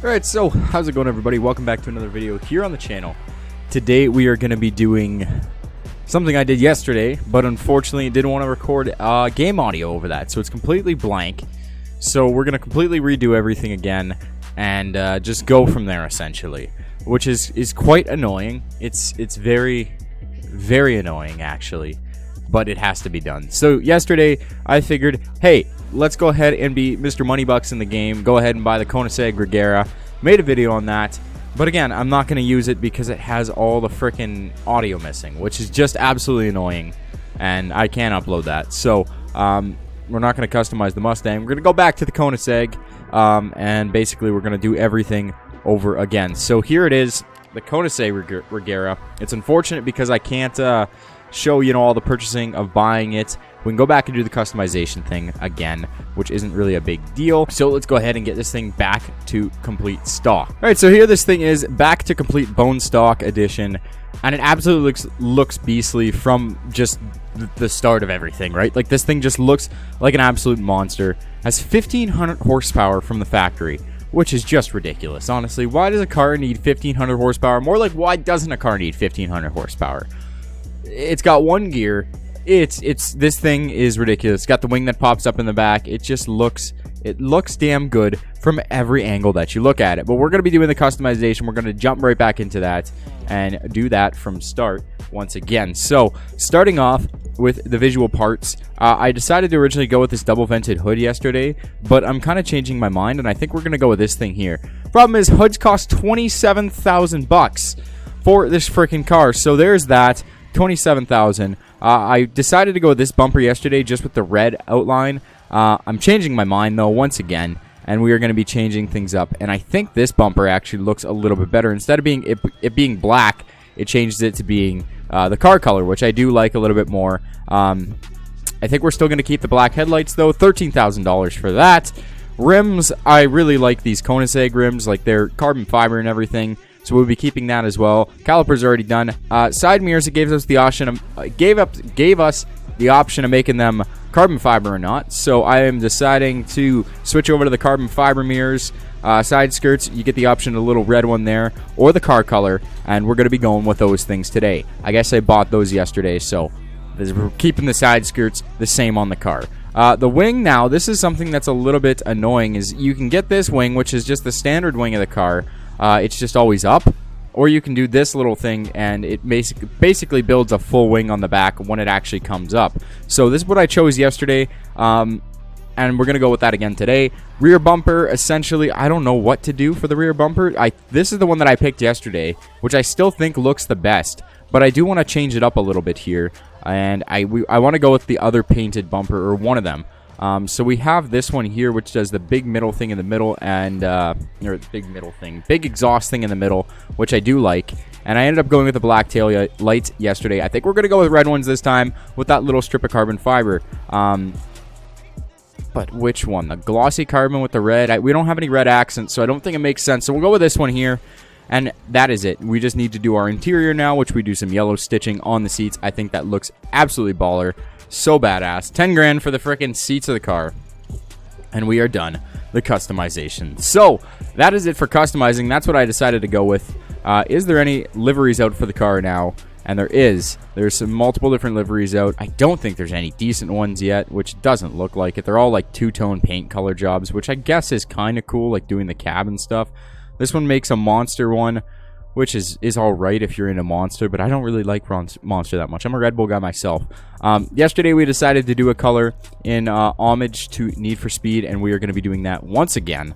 Alright, so how's it going, everybody? Welcome back to another video here on the channel. Today we are going to be doing something I did yesterday, but unfortunately didn't want to record game audio over that, so it's completely blank. So we're going to completely redo everything again and just go from there, essentially, which is quite annoying. It's very, very annoying, actually, but it has to be done. So yesterday I figured, hey, let's go ahead and be Mr. Moneybucks in the game. Go ahead and buy the Koenigsegg Regera. Made a video on that. But again, I'm not going to use it because it has all the frickin' audio missing, which is just absolutely annoying. And I can't upload that. So, we're not going to customize the Mustang. We're going to go back to the Koenigsegg. And basically, we're going to do everything over again. So here it is, the Koenigsegg Regera. It's unfortunate because I can't show, all the purchasing of buying it. We can go back and do the customization thing again, which isn't really a big deal. So let's go ahead and get this thing back to complete stock. All right, so here this thing is back to complete bone stock edition, and it absolutely looks beastly from just the start of everything, right? Like, this thing just looks like an absolute monster. Has 1,500 horsepower from the factory, which is just ridiculous, honestly. Why does a car need 1,500 horsepower? More like, why doesn't a car need 1,500 horsepower? It's got one gear. This thing is ridiculous. It's got the wing that pops up in the back. It looks damn good from every angle that you look at it. But we're going to be doing the customization. We're going to jump right back into that and do that from start once again. So starting off with the visual parts, I decided to originally go with this double vented hood yesterday, but I'm kind of changing my mind, and I think we're going to go with this thing here. Problem is, hoods cost $27,000 for this freaking car. So there's that. 27,000. I decided to go with this bumper yesterday just with the red outline. I'm changing my mind though once again, and we are going to be changing things up, and I think this bumper actually looks a little bit better. Instead of being it being black, it changes it to being the car color, which I do like a little bit more. I think we're still going to keep the black headlights though. $13,000 for that. Rims, I really like these Koenigsegg rims, like they're carbon fiber and everything. So we'll be keeping that as well. Calipers are already done. Side mirrors, it gave us the option of, gave us the option of making them carbon fiber or not. So I am deciding to switch over to the carbon fiber mirrors. Side skirts, you get the option of the little red one there, or the car color, and we're going to be going with those things today. I guess I bought those yesterday, so we're keeping the side skirts the same on the car. The wing now, this is something that's a little bit annoying, is you can get this wing, which is just the standard wing of the car. It's just always up, or you can do this little thing, and it basically builds a full wing on the back when it actually comes up. So this is what I chose yesterday, and we're going to go with that again today. Rear bumper, essentially, I don't know what to do for the rear bumper. This is the one that I picked yesterday, which I still think looks the best, but I do want to change it up a little bit here, and I want to go with the other painted bumper, or one of them. So we have this one here, which does the big middle thing in the middle, and or big exhaust thing in the middle, which I do like. And I ended up going with the black tail lights yesterday. I think we're gonna go with red ones this time with that little strip of carbon fiber. But which one? The glossy carbon with the red? We don't have any red accents, so I don't think it makes sense. So we'll go with this one here. And that is it. We just need to do our interior now, which we do some yellow stitching on the seats. I think that looks absolutely baller. So badass. 10 grand for the frickin' seats of the car. And we are done the customization. So that is it for customizing. That's what I decided to go with. Is there any liveries out for the car now? And there is. There's some multiple different liveries out. I don't think there's any decent ones yet, which doesn't look like it. They're all like two-tone paint color jobs, which I guess is kind of cool, like doing the cab and stuff. This one makes a monster one, which is alright if you're into Monster, but I don't really like Monster that much. I'm a Red Bull guy myself. Yesterday we decided to do a color in homage to Need for Speed, and we are going to be doing that once again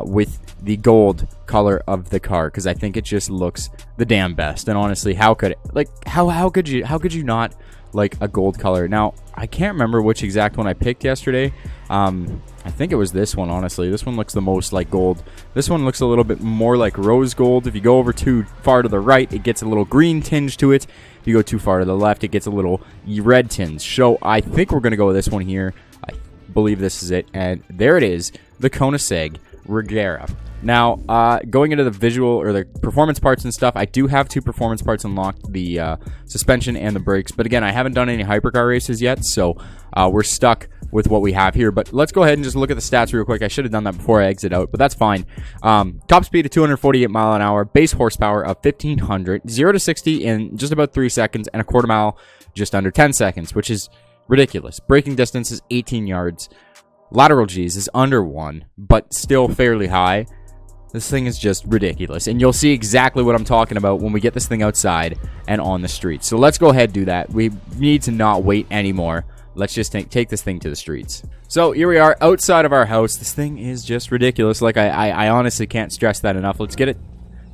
with the gold color of the car, because I think it just looks the damn best. And honestly, how could you not like a gold color? Now, I can't remember which exact one I picked yesterday. I think it was this one, honestly. This one looks the most like gold. This one looks a little bit more like rose gold. If you go over too far to the right, it gets a little green tinge to it. If you go too far to the left, it gets a little red tinge. So I think we're going to go with this one here. I believe this is it. And there it is, the Koenigsegg Regera. Now, going into the visual or the performance parts and stuff, I do have two performance parts unlocked, the suspension and the brakes. But again, I haven't done any hypercar races yet, so we're stuck with what we have here. But let's go ahead and just look at the stats real quick. I should have done that before I exit out, but that's fine. Top speed of 248 mile an hour, base horsepower of 1500, 0 to 60 in just about 3 seconds, and a quarter mile just under 10 seconds, which is ridiculous. Braking distance is 18 yards. Lateral G's is under 1, but still fairly high. This thing is just ridiculous, and you'll see exactly what I'm talking about when we get this thing outside and on the streets. So let's go ahead and do that. We need to not wait anymore. Let's just take this thing to the streets. So here we are outside of our house. This thing is just ridiculous. Like, I honestly can't stress that enough. Let's get it.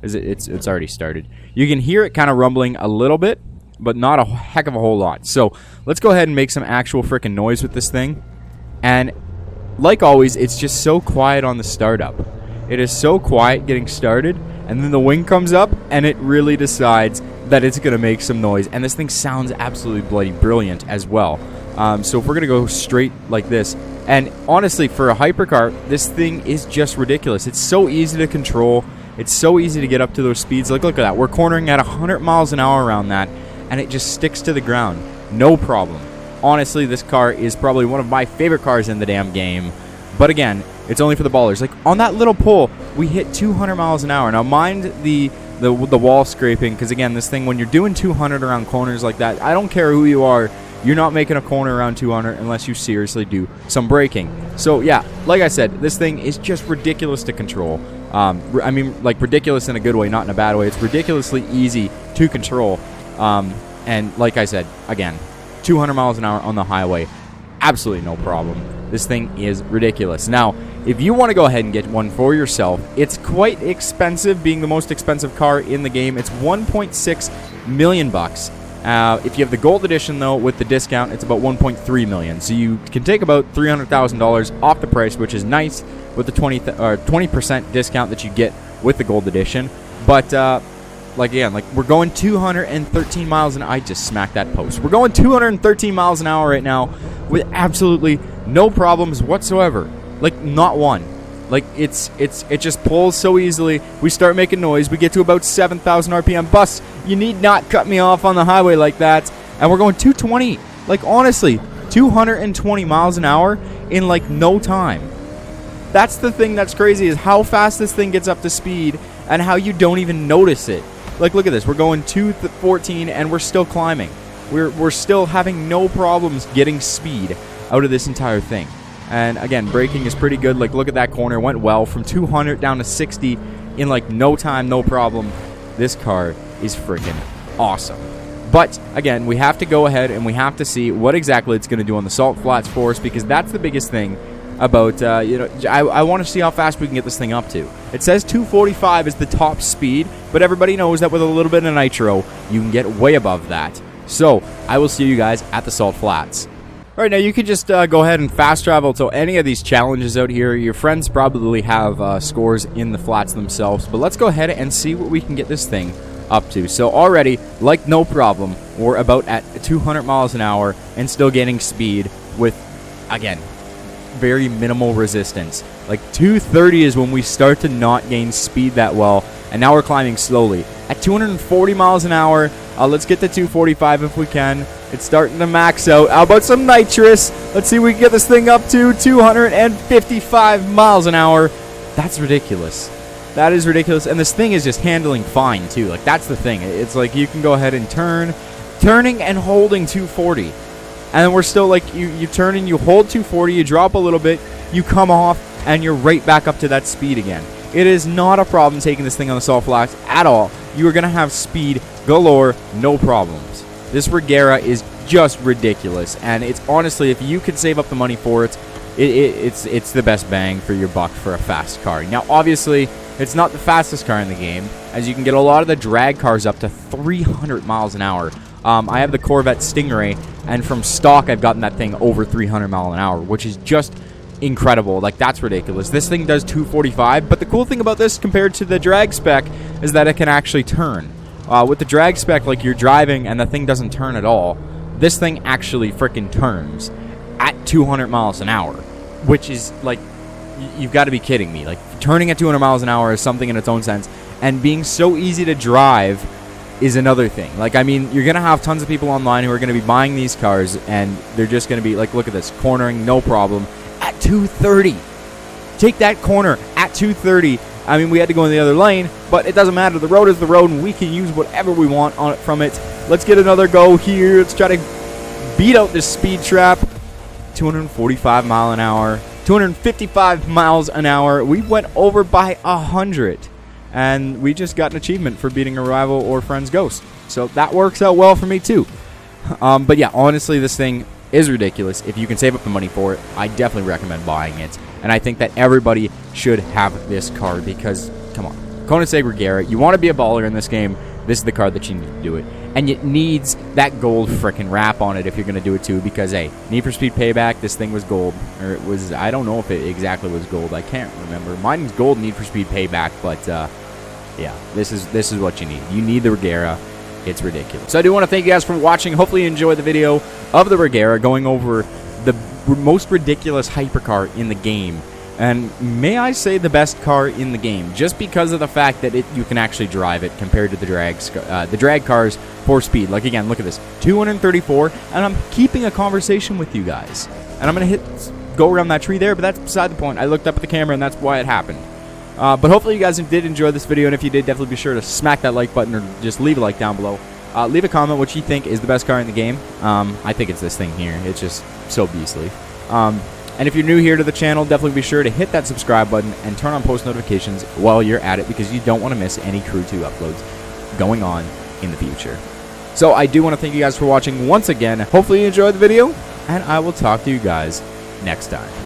It's already started. You can hear it kind of rumbling a little bit, but not a heck of a whole lot. So let's go ahead and make some actual freaking noise with this thing. And like always, it's just so quiet on the startup. It is so quiet getting started, and then the wing comes up, and it really decides that it's going to make some noise. And this thing sounds absolutely bloody brilliant as well. So if we're going to go straight like this, and honestly, for a hypercar, this thing is just ridiculous. It's so easy to control. It's so easy to get up to those speeds. Like, look at that. We're cornering at 100 miles an hour around that, and it just sticks to the ground. No problem. Honestly, this car is probably one of my favorite cars in the damn game. But again, it's only for the ballers. Like, on that little pole, we hit 200 miles an hour. Now, mind the wall scraping, because again, this thing, when you're doing 200 around corners like that, I don't care who you are, you're not making a corner around 200 unless you seriously do some braking. So yeah, like I said, this thing is just ridiculous to control. I mean, like, ridiculous in a good way, not in a bad way. It's ridiculously easy to control. And like I said, again, 200 miles an hour on the highway, absolutely no problem. This thing is ridiculous. Now, if you want to go ahead and get one for yourself, it's quite expensive, being the most expensive car in the game. It's 1.6 million bucks. If you have the gold edition, though, with the discount, it's about 1.3 million. So you can take about $300,000 off the price, which is nice with the 20% discount that you get with the gold edition. But like, again, like, we're going 213 miles an hour. I just smacked that post. We're going 213 miles an hour right now with absolutely no problems whatsoever. Like, not one. Like, it just pulls so easily. We start making noise. We get to about 7,000 RPM. Bus, you need not cut me off on the highway like that. And we're going 220. Like, honestly, 220 miles an hour in, like, no time. That's the thing that's crazy, is how fast this thing gets up to speed and how you don't even notice it. Like, look at this. We're going 214 and we're still climbing. We're still having no problems getting speed out of this entire thing. And again, braking is pretty good. Like, look at that corner. It went well from 200 down to 60 in, like, no time, no problem. This car is freaking awesome. But again, we have to go ahead and we have to see what exactly it's going to do on the salt flats for us, because that's the biggest thing about, I want to see how fast we can get this thing up to. It says 245 is the top speed, but everybody knows that with a little bit of nitro, you can get way above that. So, I will see you guys at the salt flats. Alright, now you can just go ahead and fast travel to any of these challenges out here. Your friends probably have scores in the flats themselves, but let's go ahead and see what we can get this thing up to. So already, like, no problem, we're about at 200 miles an hour and still getting speed with, again, very minimal resistance. Like, 230 is when we start to not gain speed that well, and now we're climbing slowly. At 240 miles an hour, let's get to 245 if we can. It's starting to max out. How about some nitrous? Let's see if we can get this thing up to 255 miles an hour. That's ridiculous. That is ridiculous. And this thing is just handling fine, too. Like, that's the thing. It's like you can go ahead and turning and holding 240. And then we're still, like, you turn and you hold 240, you drop a little bit, you come off, and you're right back up to that speed again. It is not a problem taking this thing on the salt flats at all. You are going to have speed galore, no problems. This Regera is just ridiculous, and it's honestly, if you could save up the money for it, it's the best bang for your buck for a fast car. Now, obviously, it's not the fastest car in the game, as you can get a lot of the drag cars up to 300 miles an hour. I have the Corvette Stingray, and from stock, I've gotten that thing over 300 miles an hour, which is just incredible. Like, that's ridiculous. This thing does 245, but the cool thing about this compared to the drag spec is that it can actually turn. With the drag spec, like, you're driving and the thing doesn't turn at all. This thing actually freaking turns at 200 miles an hour, which is, like, you've got to be kidding me. Like, turning at 200 miles an hour is something in its own sense, and being so easy to drive is another thing. Like, I mean, you're going to have tons of people online who are going to be buying these cars, and they're just going to be like, look at this, cornering, no problem, at 230. Take that corner at 230. I mean, we had to go in the other lane, but it doesn't matter. The road is the road, and we can use whatever we want on it from it. Let's get another go here. Let's try to beat out this speed trap. 245 mile an hour, 255 miles an hour. We went over by 100, and we just got an achievement for beating a rival or friend's ghost. So that works out well for me too. But yeah, honestly, this thing is ridiculous. If you can save up the money for it, I definitely recommend buying it. And I think that everybody should have this car because, come on, Koenigsegg Regera, you want to be a baller in this game, this is the car that you need to do it. And it needs that gold frickin' wrap on it if you're going to do it too, because, hey, Need for Speed Payback, this thing was gold. Or it was, I don't know if it exactly was gold. I can't remember. Mine's gold Need for Speed Payback, but, yeah, this is what you need. You need the Regera. It's ridiculous. So I do want to thank you guys for watching. Hopefully you enjoyed the video of the Regera going over the most ridiculous hypercar in the game. And may I say the best car in the game, just because of the fact that you can actually drive it compared to the drag cars for speed. Like, again, look at this, 234, and I'm keeping a conversation with you guys. And I'm going to go around that tree there, but that's beside the point. I looked up at the camera, and that's why it happened. But hopefully you guys did enjoy this video, and if you did, definitely be sure to smack that like button or just leave a like down below. Leave a comment what you think is the best car in the game. I think it's this thing here. It's just so beastly. And if you're new here to the channel, definitely be sure to hit that subscribe button and turn on post notifications while you're at it, because you don't want to miss any Crew 2 uploads going on in the future. So I do want to thank you guys for watching once again. Hopefully you enjoyed the video, and I will talk to you guys next time.